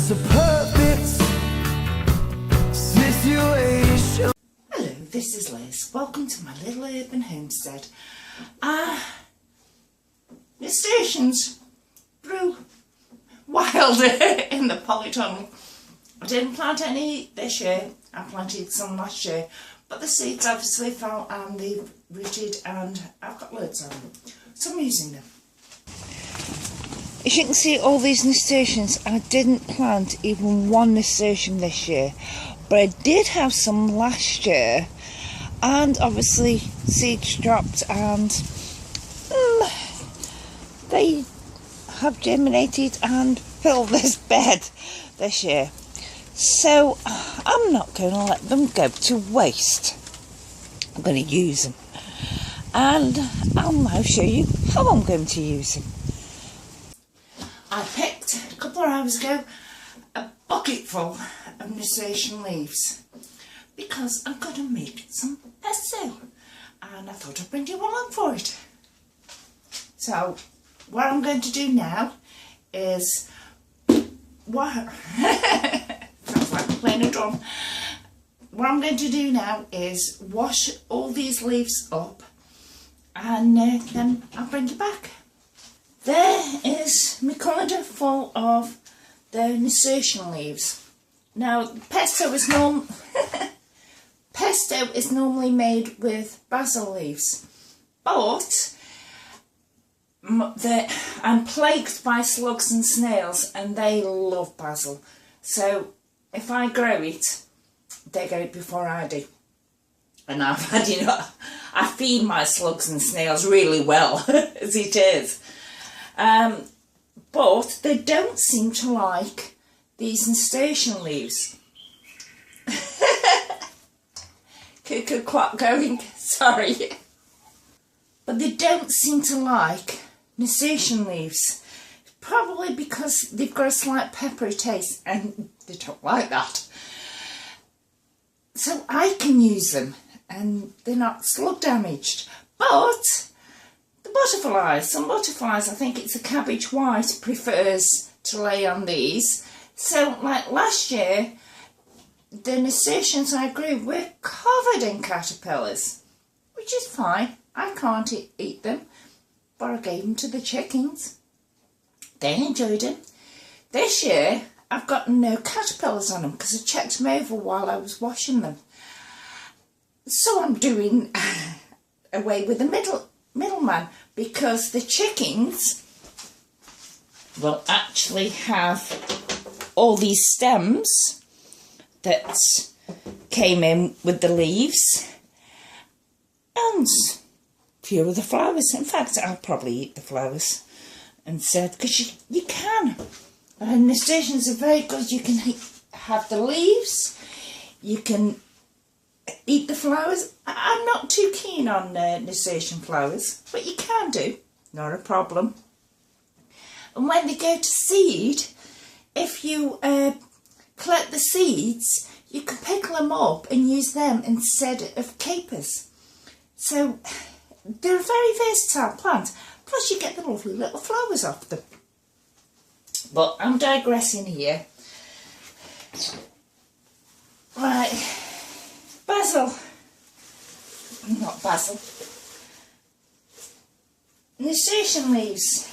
It's a perfect situation. Hello, this is Liz. Welcome to my little urban homestead. The stations grew wild in the polytunnel. I didn't plant any this year. I planted some last year, but the seeds obviously fell and they've rooted, and I've got loads of them, so I'm using them. As you can see, all these nasturtiums, I didn't plant even one nasturtium this year, but I did have some last year, and obviously seeds dropped, and they have germinated and filled this bed this year. So I'm not going to let them go to waste. I'm going to use them, and I'll now show you how I'm going to use them. I picked a couple of hours ago a bucket full of nasturtium leaves because I'm going to make some pesto, and I thought I'd bring you along for it. So what I'm going to do now is sounds like I'm playing a drum. What I'm going to do now is wash all these leaves up, and then I'll bring you back. There is my colander full of the nasturtium leaves. Now, pesto is normally made with basil leaves, but I'm plagued by slugs and snails, and they love basil. So if I grow it, they get it before I do. And I've had, I feed my slugs and snails really well as it is. But they don't seem to like these nasturtium leaves. Cuckoo clock going, sorry. But they don't seem to like nasturtium leaves. Probably because they've got a slight peppery taste, and they don't like that. So I can use them, and they're not slug damaged. But some butterflies, I think it's a cabbage white, prefers to lay on these. So like last year, the nasturtiums I grew were covered in caterpillars, which is fine. I can't eat them, but I gave them to the chickens. They enjoyed them. This year, I've got no caterpillars on them because I checked them over while I was washing them. So I'm doing away with the middleman, because the chickens will actually have all these stems that came in with the leaves and a few of the flowers. In fact, I'll probably eat the flowers instead, because you can. And nasturtiums are very good. You can have the leaves, you can eat the flowers. I'm not too keen on nasturtium flowers, but you can do, not a problem. And when they go to seed, if you collect the seeds, you can pickle them up and use them instead of capers. So they're a very versatile plant, plus you get the lovely little flowers off them. But I'm digressing here. Right, nasturtium leaves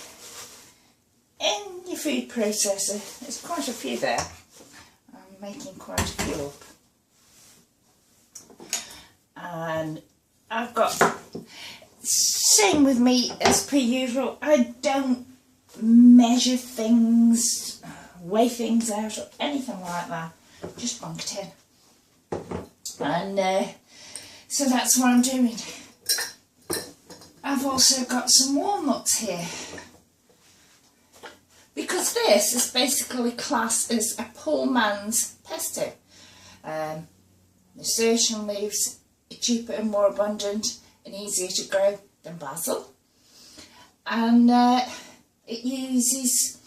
in your food processor. There's quite a few there. I'm making quite a few up. And I've got, same with me as per usual, I don't measure things, weigh things out or anything like that. Just bunk it in. And so that's what I'm doing. I've also got some walnuts here, because this is basically classed as a poor man's pesto. Nasturtium leaves are cheaper and more abundant and easier to grow than basil, and it uses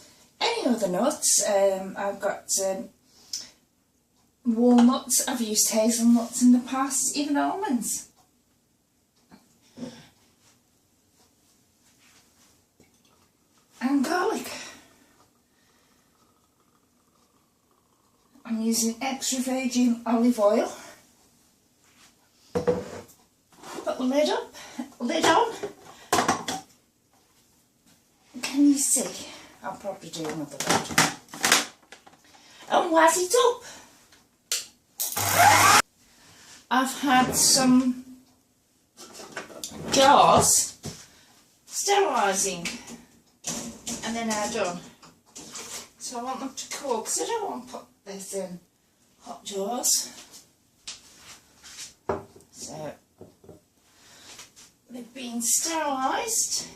any other nuts. I've got walnuts, I've used hazelnuts in the past, even almonds. And garlic. using extra virgin olive oil. Put the lid on. Can you see? I'll probably do another lid. And waz it up. I've had some jars sterilising and they're now done. So I want them to cool because I don't want to put this in hot jars. So they've been sterilised.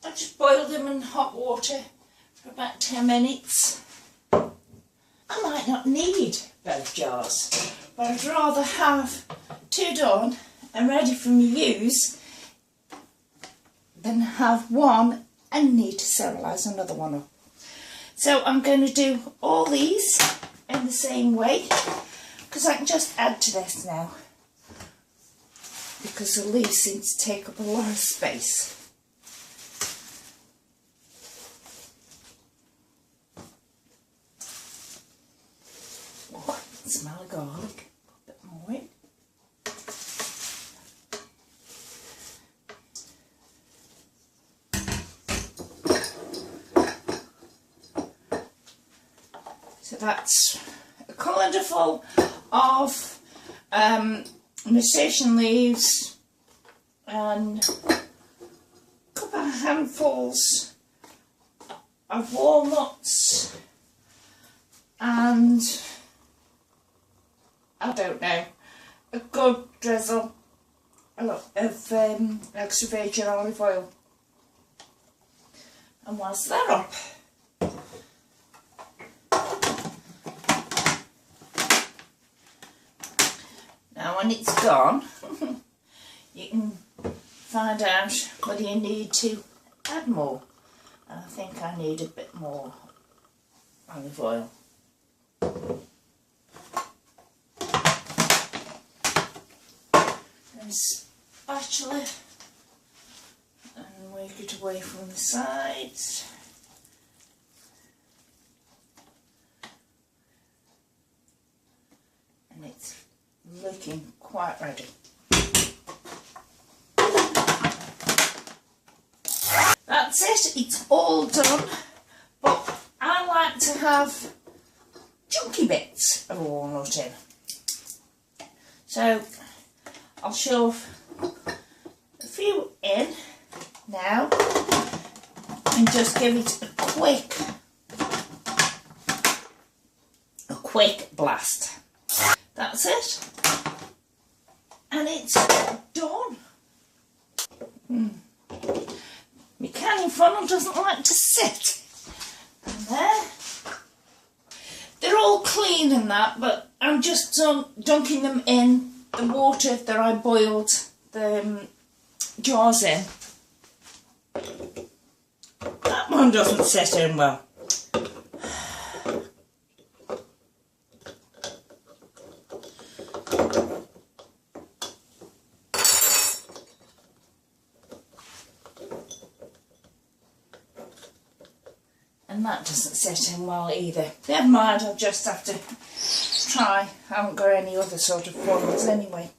I just boiled them in hot water for about 10 minutes. I might not need both jars, but I'd rather have two done and ready for me use than have one and need to sterilise another one up. So I'm going to do all these in the same way because I can just add to this now because the leaves seem to take up a lot of space. Oh, I can smell the garlic. Put a bit more in. So that's a colander full of nasturtium leaves and a couple of handfuls of walnuts and I don't know, a good drizzle of extra virgin olive oil. And whilst they're up, now when it's gone, you can find out whether you need to add more. And I think I need a bit more olive oil. And a spatula and work it away from the sides. And it's looking quite ready. That's it, it's all done, but I like to have chunky bits of walnut in. So I'll shove a few in now and just give it a quick blast. That's it. And it's done. My canning funnel doesn't like to sit. And there. They're all clean and that, but I'm just dunking them in the water that I boiled the jars in. That one doesn't sit in well. And that doesn't sit in well either. Never mind, I'll just have to try. I haven't got any other sort of funnels anyway.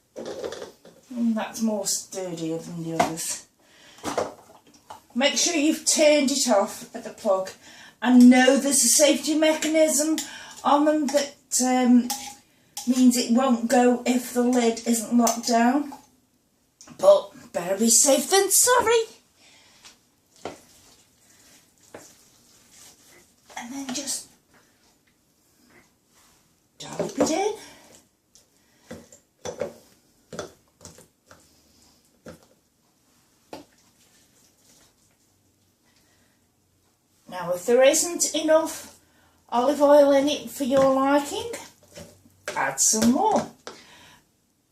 And that's more sturdier than the others. Make sure you've turned it off at the plug. I know there's a safety mechanism on them that means it won't go if the lid isn't locked down. But better be safe than sorry. And then just dollop it in. Now if there isn't enough olive oil in it for your liking, add some more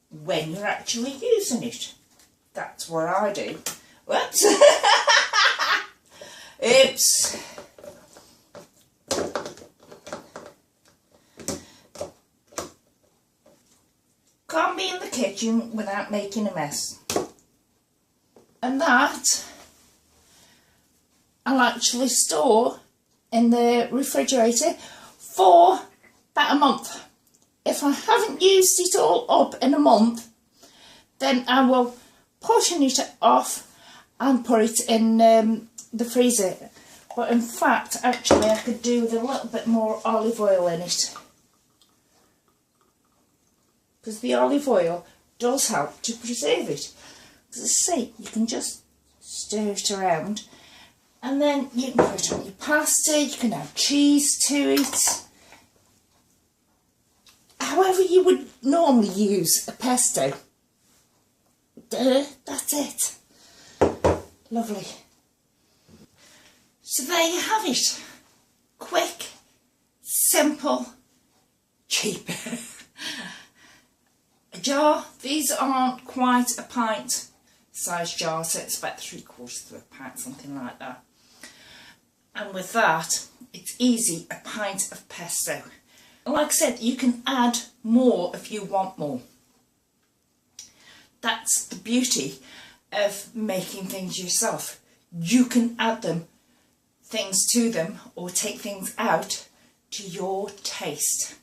when you're actually using it. That's what I do. Whoops. Oops. Can't be in the kitchen without making a mess. And that I'll actually store in the refrigerator for about a month. If I haven't used it all up in a month, then I will portion it off and put it in the freezer. But in fact, actually, I could do with a little bit more olive oil in it, because the olive oil does help to preserve it. As I say, you can just stir it around, and then you can put it on your pasta. You can add cheese to it, however you would normally use a pesto. That's it. Lovely. So there you have it. Quick, simple, cheap. A jar. These aren't quite a pint size jar, so it's about 3/4 of a pint, something like that. And with that, it's easy, a pint of pesto. Like I said, you can add more if you want more. That's the beauty of making things yourself. You can add things to them or take things out to your taste.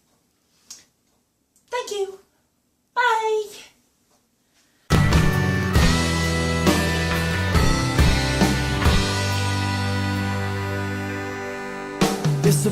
Thank you. Bye. It's a